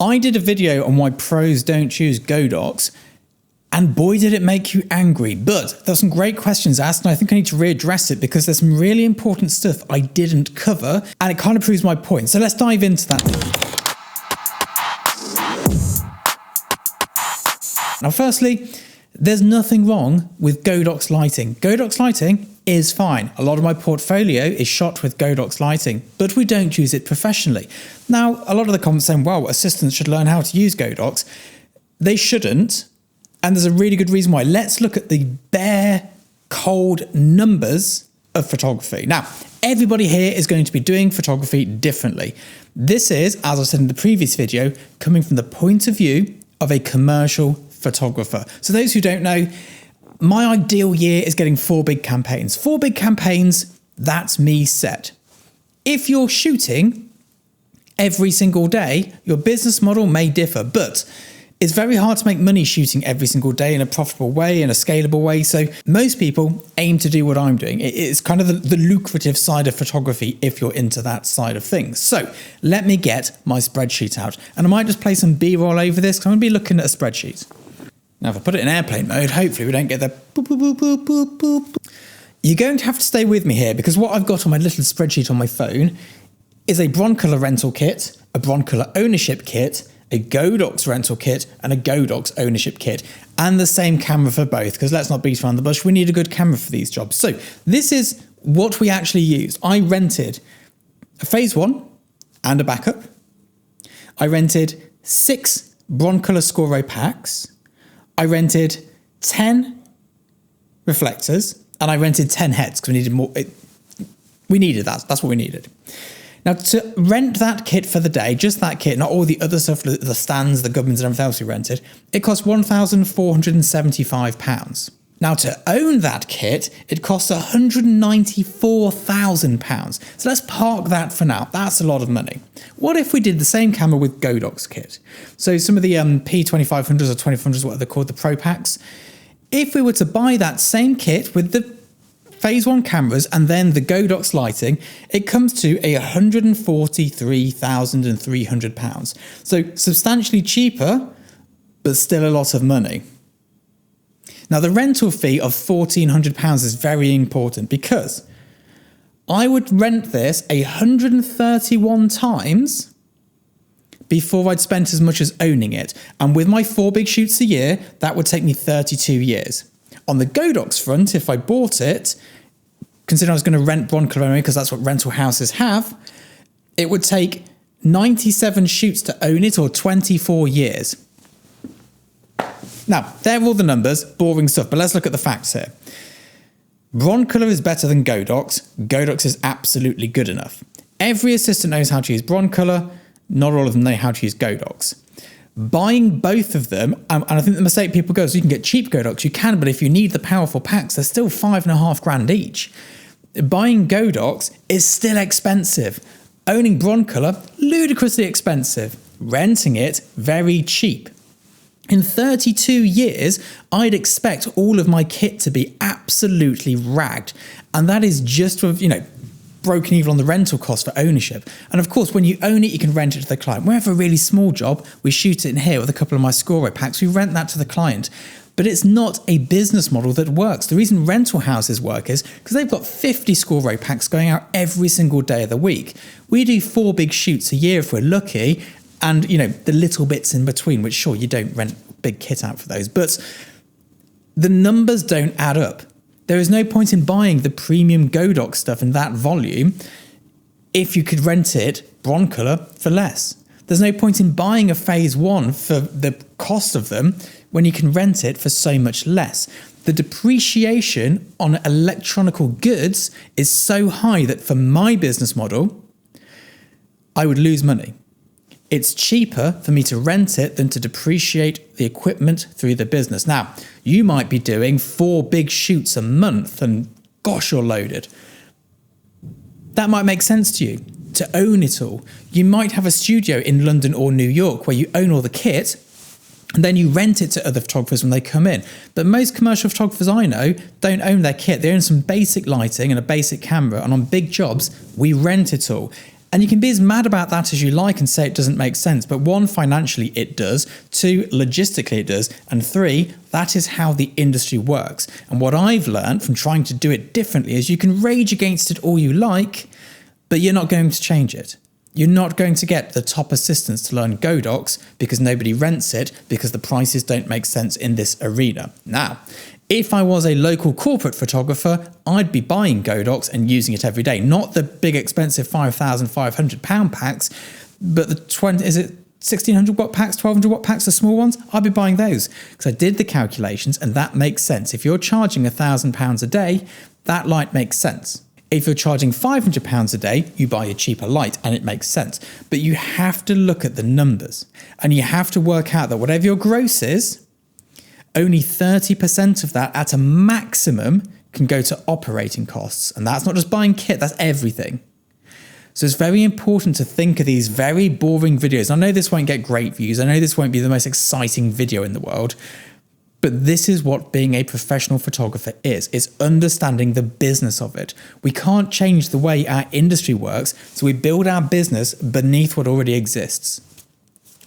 I did a video on why pros don't choose Godox, and boy did it make you angry. But there's some great questions asked, and I think I need to readdress it because there's some really important stuff I didn't cover, and it kind of proves my point. So let's dive into that. Now, firstly, there's nothing wrong with Godox lighting. Godox lighting is fine. A lot of my portfolio is shot with Godox lighting, but we don't use it professionally. Now, a lot of the comments saying, well, assistants should learn how to use Godox. They shouldn't. And there's a really good reason why. Let's look at the bare, cold numbers of photography. Now, everybody here is going to be doing photography differently. This is, as I said in the previous video, coming from the point of view of a commercial photographer. So those who don't know, my ideal year is getting 4 big campaigns. 4 big campaigns, that's me set. If you're shooting every single day, your business model may differ, but it's very hard to make money shooting every single day in a profitable way, in a scalable way. So most people aim to do what I'm doing. It's kind of the lucrative side of photography if you're into that side of things. So let me get my spreadsheet out. And I might just play some B-roll over this because I'm going to be looking at a spreadsheet. Now, if I put it in airplane mode, hopefully we don't get the boop, boop, boop, boop, boop. You're going to have to stay with me here because what I've got on my little spreadsheet on my phone is a broncolo rental kit, a broncolo ownership kit, a Godox rental kit, and a Godox ownership kit, and the same camera for both, because let's not beat around the bush, we need a good camera for these jobs. So this is what we actually used. I rented a phase 1 and a backup. I rented 6 broncolo Scoro packs. I rented 10 reflectors, and I rented 10 heads because we needed more. We needed that. That's what we needed. Now, to rent that kit for the day, just that kit, not all the other stuff, the stands, the gubbins and everything else we rented, it cost £1,475. Now, to own that kit, it costs £194,000. So let's park that for now. That's a lot of money. What if we did the same camera with Godox kit? So some of the P2500s or 2500s, what they're called, the Pro Packs. If we were to buy that same kit with the phase 1 cameras and then the Godox lighting, it comes to £143,300. So substantially cheaper, but still a lot of money. Now, the rental fee of £1,400 is very important because I would rent this 131 times before I'd spent as much as owning it. And with my 4 big shoots a year, that would take me 32 years. On the Godox front, if I bought it, considering I was going to rent broncolo only because that's what rental houses have, it would take 97 shoots to own it, or 24 years. Now, there are all the numbers, boring stuff, but let's look at the facts here. Broncolo is better than Godox. Godox is absolutely good enough. Every assistant knows how to use broncolo. Not all of them know how to use Godox. Buying both of them, and I think the mistake people go is you can get cheap Godox, you can, but if you need the powerful packs, they're still $5,500 each. Buying Godox is still expensive. Owning broncolo, ludicrously expensive. Renting it, very cheap. In 32 years, I'd expect all of my kit to be absolutely ragged. And that is just with, broken even on the rental cost for ownership. And of course, when you own it, you can rent it to the client. We have a really small job. We shoot it in here with a couple of my Scoro packs. We rent that to the client. But it's not a business model that works. The reason rental houses work is because they've got 50 Scoro packs going out every single day of the week. We do 4 big shoots a year if we're lucky. And, the little bits in between, which sure, you don't rent big kit out for those. But the numbers don't add up. There is no point in buying the premium Godox stuff in that volume if you could rent it broncolo for less. There's no point in buying a phase 1 for the cost of them when you can rent it for so much less. The depreciation on electronical goods is so high that for my business model, I would lose money. It's cheaper for me to rent it than to depreciate the equipment through the business. Now, you might be doing 4 big shoots a month and gosh, you're loaded. That might make sense to you, to own it all. You might have a studio in London or New York where you own all the kit and then you rent it to other photographers when they come in. But most commercial photographers I know don't own their kit. They own some basic lighting and a basic camera, and on big jobs, we rent it all. And you can be as mad about that as you like and say it doesn't make sense. But 1, financially it does. 2, logistically it does. And 3, that is how the industry works. And what I've learned from trying to do it differently is you can rage against it all you like, but you're not going to change it. You're not going to get the top assistants to learn Godox because nobody rents it, because the prices don't make sense in this arena. Now, if I was a local corporate photographer, I'd be buying Godox and using it every day. Not the big expensive £5,500 packs, but the 1600 watt packs, 1200 watt packs, the small ones, I'd be buying those because I did the calculations and that makes sense. If you're charging £1,000 a day, that light makes sense. If you're charging £500 a day, you buy a cheaper light and it makes sense. But you have to look at the numbers and you have to work out that whatever your gross is, only 30% of that at a maximum can go to operating costs. And that's not just buying kit, that's everything. So it's very important to think of these very boring videos. I know this won't get great views. I know this won't be the most exciting video in the world. But this is what being a professional photographer is. It's understanding the business of it. We can't change the way our industry works, so we build our business beneath what already exists.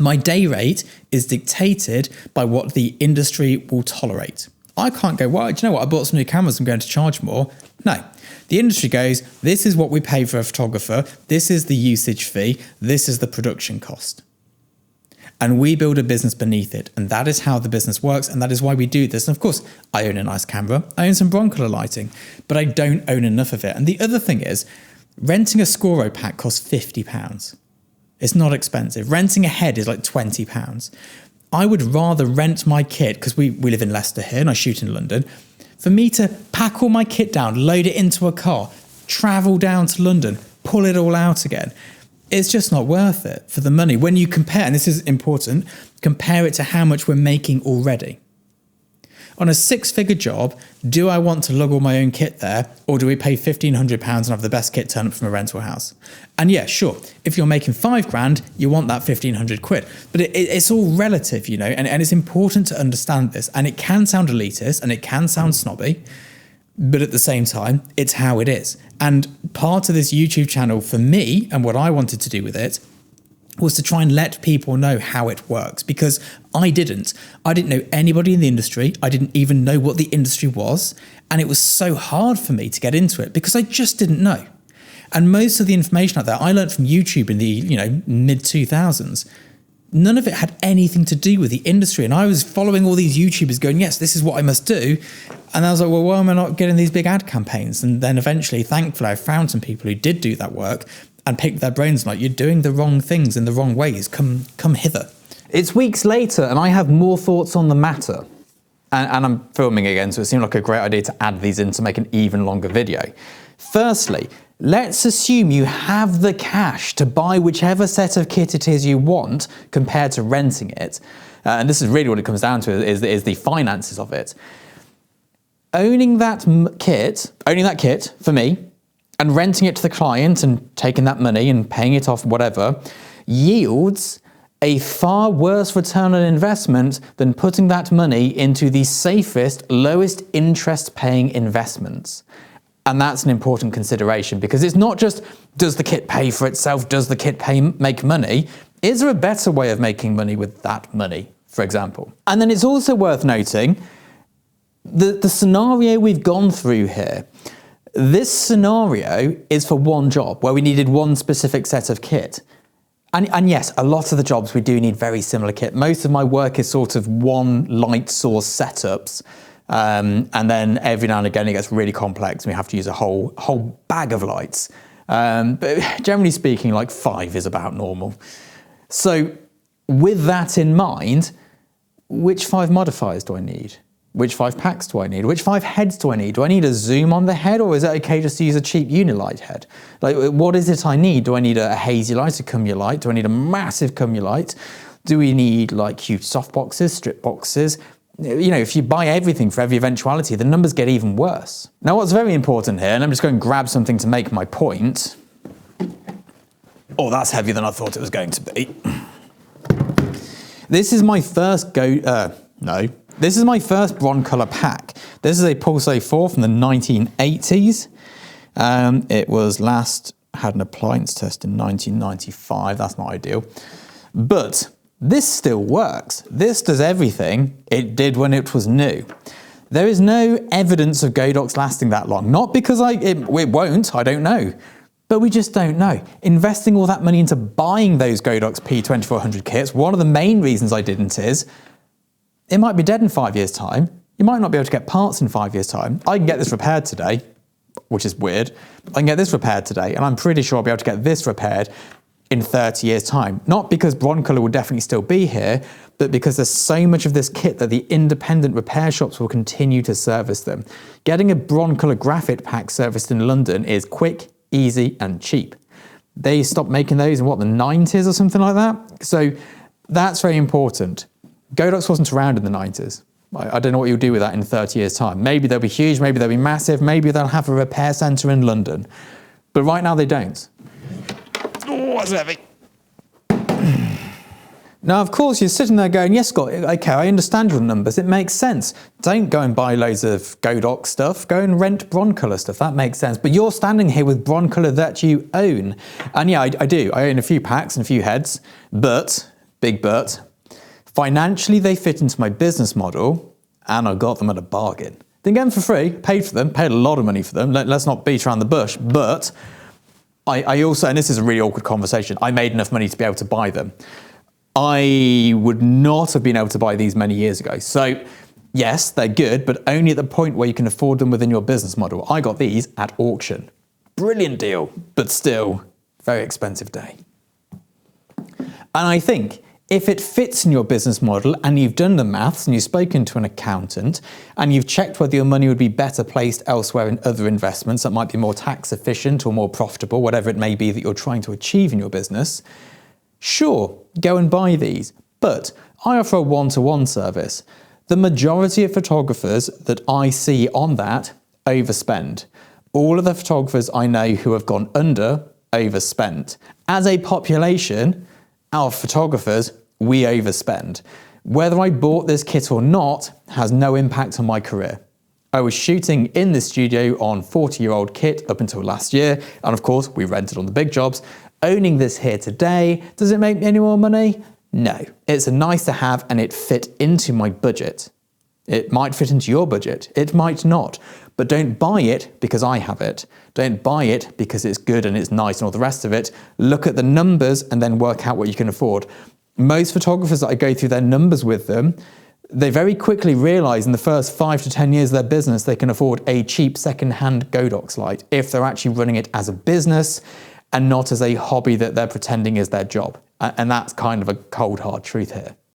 My day rate is dictated by what the industry will tolerate. I can't go, well, do you know what, I bought some new cameras, I'm going to charge more. No. The industry goes, this is what we pay for a photographer, this is the usage fee, this is the production cost. And we build a business beneath it. And that is how the business works. And that is why we do this. And of course, I own a nice camera. I own some broncolo lighting, but I don't own enough of it. And the other thing is, renting a Scoro pack costs £50. It's not expensive. Renting a head is like £20. I would rather rent my kit, because we live in Leicester here and I shoot in London, for me to pack all my kit down, load it into a car, travel down to London, pull it all out again. It's just not worth it for the money. When you compare, and this is important, compare it to how much we're making already. On a 6-figure job, do I want to lug all my own kit there, or do we pay £1,500 and have the best kit turn up from a rental house? And yeah, sure, if you're making £5,000, you want that 1,500 quid. But it's all relative, you know, and it's important to understand this. And it can sound elitist and it can sound snobby, but at the same time, it's how it is. And part of this YouTube channel for me, and what I wanted to do with it, was to try and let people know how it works, because I didn't know anybody in the industry. I didn't even know what the industry was. And it was so hard for me to get into it because I just didn't know. And most of the information out there, I learned from YouTube in the, mid 2000s. None of it had anything to do with the industry. And I was following all these YouTubers going, yes, this is what I must do. And I was like, well, why am I not getting these big ad campaigns? And then eventually, thankfully, I found some people who did do that work and picked their brains like, you're doing the wrong things in the wrong ways. Come hither. It's weeks later and I have more thoughts on the matter. And I'm filming again, so it seemed like a great idea to add these in to make an even longer video. Firstly, let's assume you have the cash to buy whichever set of kit it is you want compared to renting it. And this is really what it comes down to, is the finances of it. Owning that kit for me, and renting it to the client and taking that money and paying it off, whatever, yields a far worse return on investment than putting that money into the safest, lowest interest paying investments. And that's an important consideration, because it's not just, does the kit pay for itself? Does the kit make money? Is there a better way of making money with that money, for example? And then it's also worth noting the scenario we've gone through here. This scenario is for one job where we needed one specific set of kit. And yes, a lot of the jobs we do need very similar kit. Most of my work is sort of one light source setups. And then every now and again it gets really complex and we have to use a whole bag of lights. But generally speaking, like 5 is about normal. So with that in mind, which 5 modifiers do I need? Which 5 packs do I need? Which 5 heads do I need? Do I need a zoom on the head, or is it okay just to use a cheap Unilight head? Like, what is it I need? Do I need a hazy light, a Cumia light? Do I need a massive Cumia light? Do we need like huge soft boxes, strip boxes? You know, if you buy everything for every eventuality, the numbers get even worse. Now, what's very important here, and I'm just going to grab something to make my point. Oh, that's heavier than I thought it was going to be. This is my first This is my first broncolo pack. This is a Pulse A4 from the 1980s. It was last had an appliance test in 1995. That's not ideal. But this still works. This does everything it did when it was new. There is no evidence of Godox lasting that long. Not because it won't, I don't know. But we just don't know. Investing all that money into buying those Godox P2400 kits, one of the main reasons I didn't is, it might be dead in 5 years' time. You might not be able to get parts in 5 years' time. I can get this repaired today, which is weird. I can get this repaired today, and I'm pretty sure I'll be able to get this repaired in 30 years' time. Not because broncolo will definitely still be here, but because there's so much of this kit that the independent repair shops will continue to service them. Getting a broncolo graphite pack serviced in London is quick, easy, and cheap. They stopped making those in, what, the 90s or something like that? So that's very important. Godox wasn't around in the 90s. I don't know what you'll do with that in 30 years' time. Maybe they'll be huge, maybe they'll be massive, maybe they'll have a repair centre in London. But right now they don't. Oh, that's heavy. Now, of course, you're sitting there going, yes, Scott, okay, I understand your numbers. It makes sense. Don't go and buy loads of Godox stuff. Go and rent broncolo stuff. That makes sense. But you're standing here with broncolo that you own. And yeah, I do. I own a few packs and a few heads. But, big but, financially, they fit into my business model, and I got them at a bargain. Didn't get them for free, paid for them, paid a lot of money for them. Let's not beat around the bush. But I also, and this is a really awkward conversation, I made enough money to be able to buy them. I would not have been able to buy these many years ago. So yes, they're good, but only at the point where you can afford them within your business model. I got these at auction. Brilliant deal, but still very expensive day. And I think if it fits in your business model and you've done the maths and you've spoken to an accountant and you've checked whether your money would be better placed elsewhere in other investments that might be more tax efficient or more profitable, whatever it may be that you're trying to achieve in your business, sure, go and buy these. But I offer a one-to-one service. The majority of photographers that I see on that overspend. All of the photographers I know who have gone under overspent. As a population, our photographers, we overspend. Whether I bought this kit or not has no impact on my career. I was shooting in this studio on 40-year-old kit up until last year, and of course we rented on the big jobs. Owning this here today, does it make me any more money? No. It's a nice to have and it fit into my budget. It might fit into your budget, it might not. But don't buy it because I have it. Don't buy it because it's good and it's nice and all the rest of it. Look at the numbers and then work out what you can afford. Most photographers that I go through their numbers with them, they very quickly realise in the first 5 to 10 years of their business they can afford a cheap second-hand Godox light if they're actually running it as a business and not as a hobby that they're pretending is their job. And that's kind of a cold, hard truth here.